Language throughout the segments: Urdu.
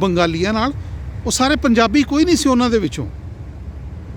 ਬੰਗਾਲੀਆਂ ਨਾਲ, ਉਹ ਸਾਰੇ ਪੰਜਾਬੀ ਕੋਈ ਨਹੀਂ ਸੀ ਉਹਨਾਂ ਦੇ ਵਿੱਚੋਂ।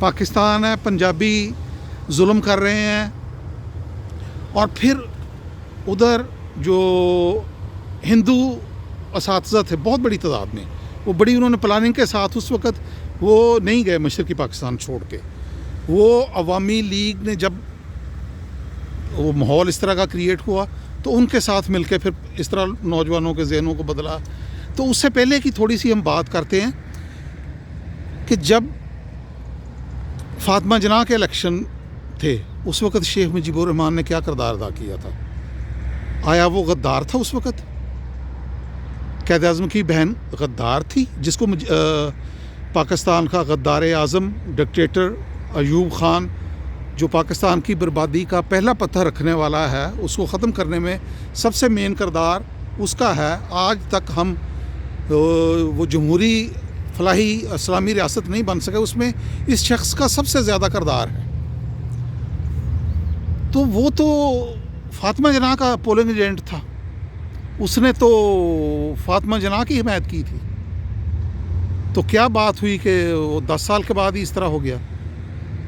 پاکستان ہے، پنجابی ظلم کر رہے ہیں، اور پھر ادھر جو ہندو اساتذہ تھے بہت بڑی تعداد میں، وہ بڑی انہوں نے پلاننگ کے ساتھ اس وقت وہ نہیں گئے مشرقی پاکستان چھوڑ کے. وہ عوامی لیگ نے جب وہ ماحول اس طرح کا کریٹ ہوا تو ان کے ساتھ مل کے پھر اس طرح نوجوانوں کے ذہنوں کو بدلا. تو اس سے پہلے کی تھوڑی سی ہم بات کرتے ہیں کہ جب فاطمہ جناح کے الیکشن تھے اس وقت شیخ مجیب الرحمان نے کیا کردار ادا کیا تھا؟ آیا وہ غدار تھا اس وقت؟ قائد اعظم کی بہن غدار تھی جس کو پاکستان کا غدار اعظم ڈکٹیٹر ایوب خان جو پاکستان کی بربادی کا پہلا پتھر رکھنے والا ہے، اس کو ختم کرنے میں سب سے مین کردار اس کا ہے. آج تک ہم وہ جمہوری فلاحی اسلامی ریاست نہیں بن سکے، اس میں اس شخص کا سب سے زیادہ کردار ہے. تو وہ تو فاطمہ جناح کا پولنگ ایجنٹ تھا، اس نے تو فاطمہ جناح کی حمایت کی تھی. تو کیا بات ہوئی کہ وہ 10 سال کے بعد ہی اس طرح ہو گیا؟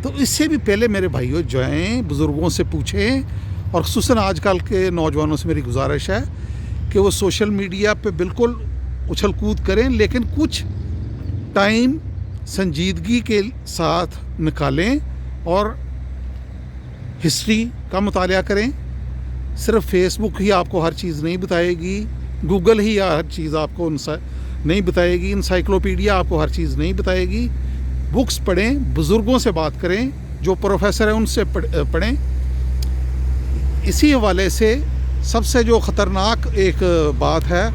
تو اس سے بھی پہلے میرے بھائیوں جائیں، بزرگوں سے پوچھیں، اور خصوصاً آج کل کے نوجوانوں سے میری گزارش ہے کہ وہ سوشل میڈیا پہ بالکل اچھل کود کریں، لیکن کچھ ٹائم سنجیدگی کے ساتھ نکالیں اور ہسٹری کا مطالعہ کریں. صرف فیس بک ہی آپ کو ہر چیز نہیں بتائے گی، گوگل ہی ہر چیز آپ کو نہیں بتائے گی، انسائکلوپیڈیا آپ کو ہر چیز نہیں بتائے گی. بکس پڑھیں، بزرگوں سے بات کریں، جو پروفیسر ہیں ان سے پڑھیں. اسی حوالے سے سب سے جو خطرناک ایک بات ہے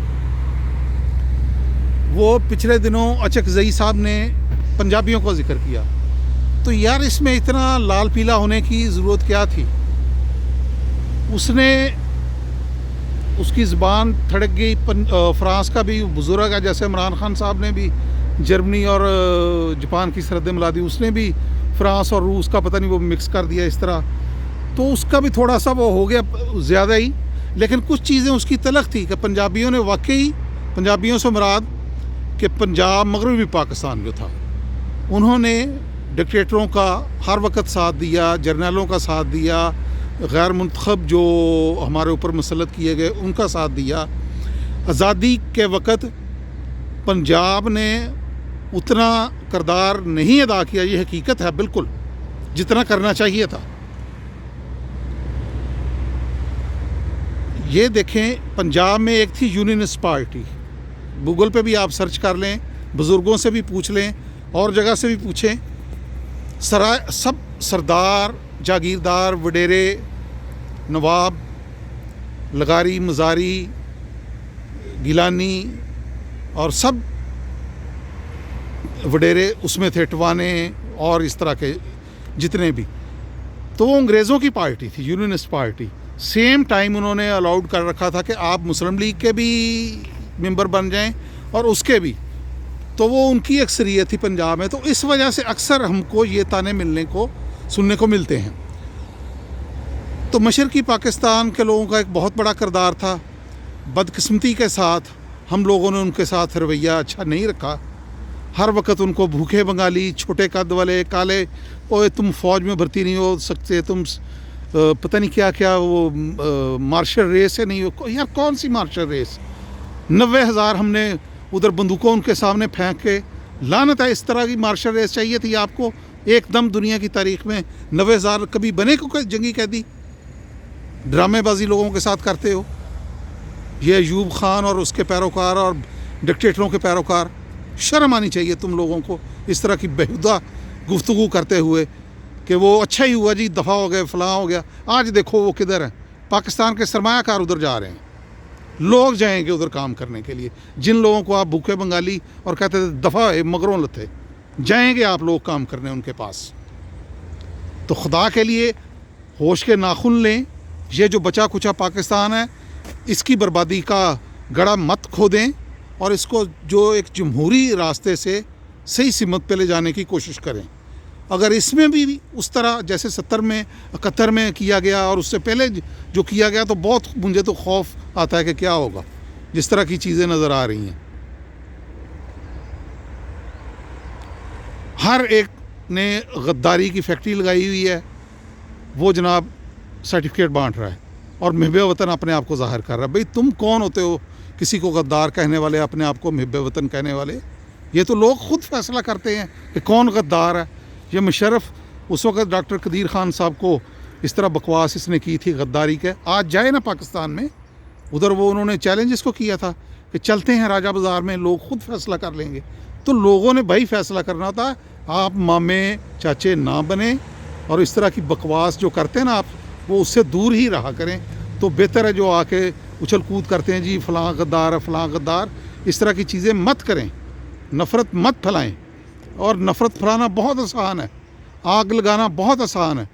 وہ پچھلے دنوں اچک زئی صاحب نے پنجابیوں کا ذکر کیا. تو یار اس میں اتنا لال پیلا ہونے کی ضرورت کیا تھی؟ اس کی زبان تھڑک گئی. فرانس کا بھی بزرگ ہے، جیسے عمران خان صاحب نے بھی جرمنی اور جاپان کی سرحدیں ملا دی، اس نے بھی فرانس اور روس کا پتہ نہیں وہ مکس کر دیا اس طرح. تو اس کا بھی تھوڑا سا وہ ہو گیا زیادہ ہی. لیکن کچھ چیزیں اس کی تلخ تھی کہ پنجابیوں نے واقعی، پنجابیوں سے مراد کہ پنجاب مغربی پاکستان جو تھا، انہوں نے ڈکٹیٹروں کا ہر وقت ساتھ دیا، جرنیلوں کا ساتھ دیا، غیر منتخب جو ہمارے اوپر مسلط کیے گئے ان کا ساتھ دیا. آزادی کے وقت پنجاب نے اتنا کردار نہیں ادا کیا، یہ حقیقت ہے بالکل، جتنا کرنا چاہیے تھا. یہ دیکھیں پنجاب میں ایک تھی یونینسٹ پارٹی، گوگل پہ بھی آپ سرچ کر لیں، بزرگوں سے بھی پوچھ لیں اور جگہ سے بھی پوچھیں. سب سردار، جاگیردار، وڈیرے، نواب، لغاری، مزاری، گیلانی اور سب وڈیرے اس میں تھے، ٹوانے اور اس طرح کے جتنے بھی. تو وہ انگریزوں کی پارٹی تھی، یونینسٹ پارٹی. سیم ٹائم انہوں نے الاؤڈ کر رکھا تھا کہ آپ مسلم لیگ کے بھی ممبر بن جائیں اور اس کے بھی. تو وہ ان کی اکثریت تھی پنجاب میں. تو اس وجہ سے اکثر ہم کو یہ تانے سننے کو ملتے ہیں. تو مشرقی پاکستان کے لوگوں کا ایک بہت بڑا کردار تھا. بدقسمتی کے ساتھ ہم لوگوں نے ان کے ساتھ رویہ اچھا نہیں رکھا. ہر وقت ان کو بھوکے بنگالی، چھوٹے قد والے، کالے، اوے تم فوج میں بھرتی نہیں ہو سکتے، تم پتہ نہیں کیا کیا، وہ مارشل ریس ہے نہیں ہو. یار کون سی مارشل ریس؟ 90,000 ہم نے ادھر بندوقوں ان کے سامنے پھینک کے، لعنت ہے. اس طرح کی مارشل ریس چاہیے تھی آپ کو ایک دم دنیا کی تاریخ میں. 90,000 کبھی بنے کو جنگی قیدی؟ ڈرامے بازی لوگوں کے ساتھ کرتے ہو. یہ ایوب خان اور اس کے پیروکار اور ڈکٹیٹروں کے پیروکار، شرم آنی چاہیے تم لوگوں کو اس طرح کی بیہودہ گفتگو کرتے ہوئے کہ وہ اچھا ہی ہوا جی، دفاع ہو گئے، فلاں ہو گیا. آج دیکھو وہ کدھر ہیں. پاکستان کے سرمایہ کار ادھر جا رہے ہیں، لوگ جائیں گے ادھر کام کرنے کے لیے. جن لوگوں کو آپ بھوکے بنگالی اور کہتے تھے دفاع ہے مگروں لتھے، جائیں گے آپ لوگ کام کرنے ان کے پاس. تو خدا کے لیے ہوش کے ناخن لیں. یہ جو بچا کچا پاکستان ہے اس کی بربادی کا گڑھا مت کھودیں اور اس کو جو ایک جمہوری راستے سے صحیح سمت پہ لے جانے کی کوشش کریں. اگر اس میں بھی اس طرح جیسے 70 میں 71 میں کیا گیا اور اس سے پہلے جو کیا گیا تو بہت مجھے تو خوف آتا ہے کہ کیا ہوگا جس طرح کی چیزیں نظر آ رہی ہیں. ہر ایک نے غداری کی فیکٹری لگائی ہوئی ہے وہ جناب سرٹیفکیٹ بانٹ رہا ہے اور محب وطن اپنے آپ کو ظاہر کر رہا ہے. بھئی تم کون ہوتے ہو کسی کو غدار کہنے والے, اپنے آپ کو محب وطن کہنے والے؟ یہ تو لوگ خود فیصلہ کرتے ہیں کہ کون غدار ہے. یہ مشرف اس وقت ڈاکٹر قدیر خان صاحب کو اس طرح بکواس اس نے کی تھی غداری کے, آج جائے نا پاکستان میں, ادھر وہ انہوں نے چیلنج اس کو کیا تھا کہ چلتے ہیں راجہ بازار میں, لوگ خود فیصلہ کر لیں گے. تو لوگوں نے بھائی فیصلہ کرنا تھا, آپ مامے چاچے نہ بنیں اور اس طرح کی بکواس جو کرتے ہیں نا آپ وہ اس سے دور ہی رہا کریں. تو بہتر ہے جو آ کے اچھل کود کرتے ہیں جی فلاں غدار ہے فلاں غدار, اس طرح کی چیزیں مت کریں, نفرت مت پھیلائیں. اور نفرت پھیلانا بہت آسان ہے, آگ لگانا بہت آسان ہے,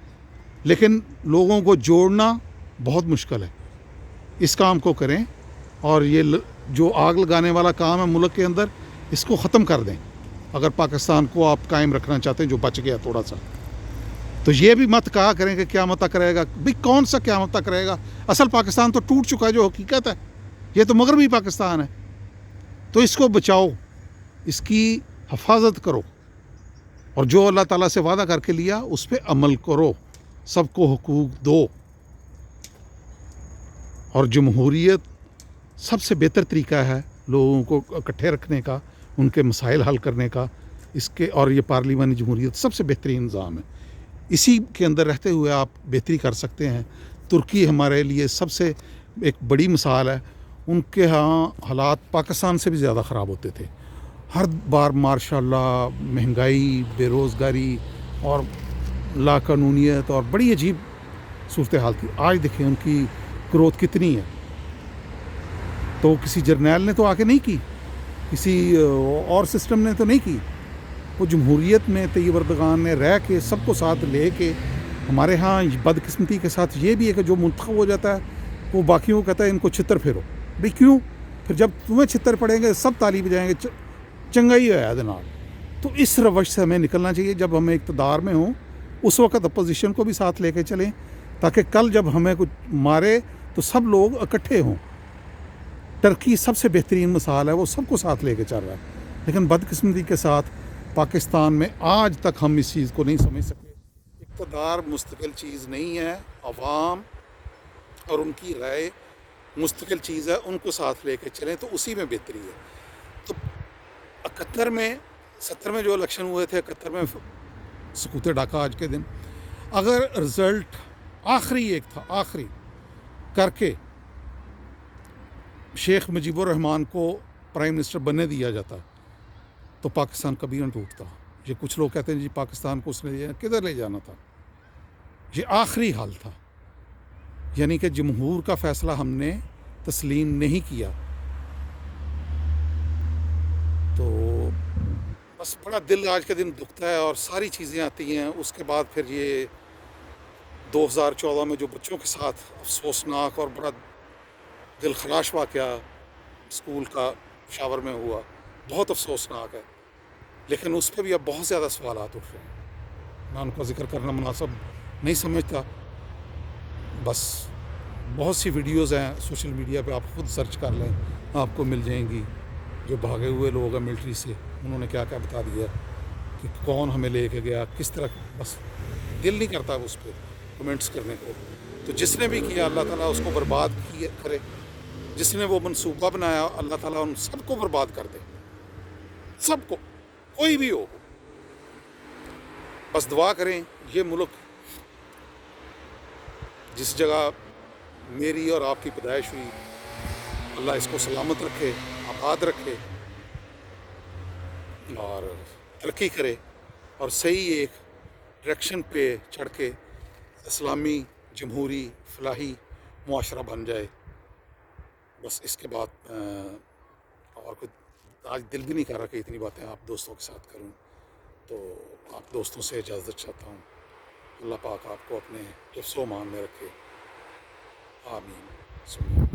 لیکن لوگوں کو جوڑنا بہت مشکل ہے. اس کام کو کریں اور یہ جو آگ لگانے والا کام ہے ملک کے اندر اس کو ختم کر دیں اگر پاکستان کو آپ قائم رکھنا چاہتے ہیں جو بچ گیا تھوڑا سا. تو یہ بھی مت کہا کریں کہ قیامت تک رہے گا. بھئی کون سا قیامت تک رہے گا؟ اصل پاکستان تو ٹوٹ چکا ہے جو حقیقت ہے. یہ تو مغربی پاکستان ہے. تو اس کو بچاؤ, اس کی حفاظت کرو اور جو اللہ تعالیٰ سے وعدہ کر کے لیا اس پہ عمل کرو, سب کو حقوق دو. اور جمہوریت سب سے بہتر طریقہ ہے لوگوں کو اکٹھے رکھنے کا, ان کے مسائل حل کرنے کا. اس کے اور یہ پارلیمانی جمہوریت سب سے بہترین نظام ہے. اسی کے اندر رہتے ہوئے آپ بہتری کر سکتے ہیں. ترکی ہمارے لیے سب سے ایک بڑی مثال ہے. ان کے ہاں حالات پاکستان سے بھی زیادہ خراب ہوتے تھے. ہر بار ماشاء اللہ مہنگائی, بے روزگاری اور لا قانونیت اور بڑی عجیب صورتحال تھی. آج دیکھیں ان کی گروتھ کتنی ہے. تو کسی جرنیل نے تو آ کے نہیں کی, کسی اور سسٹم نے تو نہیں کی. وہ جمہوریت میں طیب اردگان نے رہ کے سب کو ساتھ لے کے. ہمارے ہاں بدقسمتی کے ساتھ یہ بھی ہے کہ جو منتخب ہو جاتا ہے وہ باقیوں کو کہتا ہے ان کو چھتر پھیرو. بھئی کیوں؟ پھر جب تمہیں چھتر پڑیں گے سب تالی بجائیں گے, چنگائی ہے جناب. تو اس روش سے ہمیں نکلنا چاہیے. جب ہمیں اقتدار میں ہوں اس وقت اپوزیشن کو بھی ساتھ لے کے چلیں تاکہ کل جب ہمیں کچھ مارے تو سب لوگ اکٹھے ہوں. ٹرکی سب سے بہترین مثال ہے, وہ سب کو ساتھ لے کے چل رہا ہے. لیکن بدقسمتی کے ساتھ پاکستان میں آج تک ہم اس چیز کو نہیں سمجھ سکے. اقتدار مستقل چیز نہیں ہے, عوام اور ان کی رائے مستقل چیز ہے. ان کو ساتھ لے کے چلیں تو اسی میں بہتری ہے. تو 71 میں 70 میں جو الیکشن ہوئے تھے, 71 میں سقوط ڈھاکہ آج کے دن, اگر رزلٹ آخری ایک تھا آخری کر کے شیخ مجیب الرحمان کو پرائم منسٹر بننے دیا جاتا تو پاکستان کبھی نہ ٹوٹتا. یہ کچھ لوگ کہتے ہیں جی پاکستان کو اس نے کدھر لے جانا تھا. یہ آخری حال تھا, یعنی کہ جمہور کا فیصلہ ہم نے تسلیم نہیں کیا. تو بس بڑا دل آج کے دن دکھتا ہے اور ساری چیزیں آتی ہیں. اس کے بعد پھر یہ 2014 میں جو بچوں کے ساتھ افسوسناک اور بڑا دل خراش واقعہ اسکول کا پشاور میں ہوا, بہت افسوسناک ہے. لیکن اس پہ بھی اب بہت زیادہ سوالات اٹھ رہے ہیں. میں ان کا ذکر کرنا مناسب نہیں سمجھتا. بس بہت سی ویڈیوز ہیں سوشل میڈیا پہ, آپ خود سرچ کر لیں آپ کو مل جائیں گی. جو بھاگے ہوئے لوگ ہیں ملٹری سے, انہوں نے کیا کیا بتا دیا کہ کون ہمیں لے کے گیا کس طرح. بس دل نہیں کرتا اس پہ کمنٹس کرنے کو. تو جس نے بھی کیا اللہ تعالیٰ اس کو برباد کرے. جس نے وہ منصوبہ بنایا اللہ تعالیٰ ان سب کو برباد کر دے, سب کو, کوئی بھی ہو. بس دعا کریں یہ ملک جس جگہ میری اور آپ کی پیدائش ہوئی, اللہ اس کو سلامت رکھے, آباد رکھے اور ترقی کرے اور صحیح ایک ڈائریکشن پہ چڑھ کے اسلامی جمہوری فلاحی معاشرہ بن جائے. بس اس کے بعد اور کچھ آج دل بھی نہیں کر رہا کہ اتنی باتیں آپ دوستوں کے ساتھ کروں. تو آپ دوستوں سے اجازت چاہتا ہوں. اللہ پاک آپ کو اپنے حفظ و امان میں رکھے. آمین.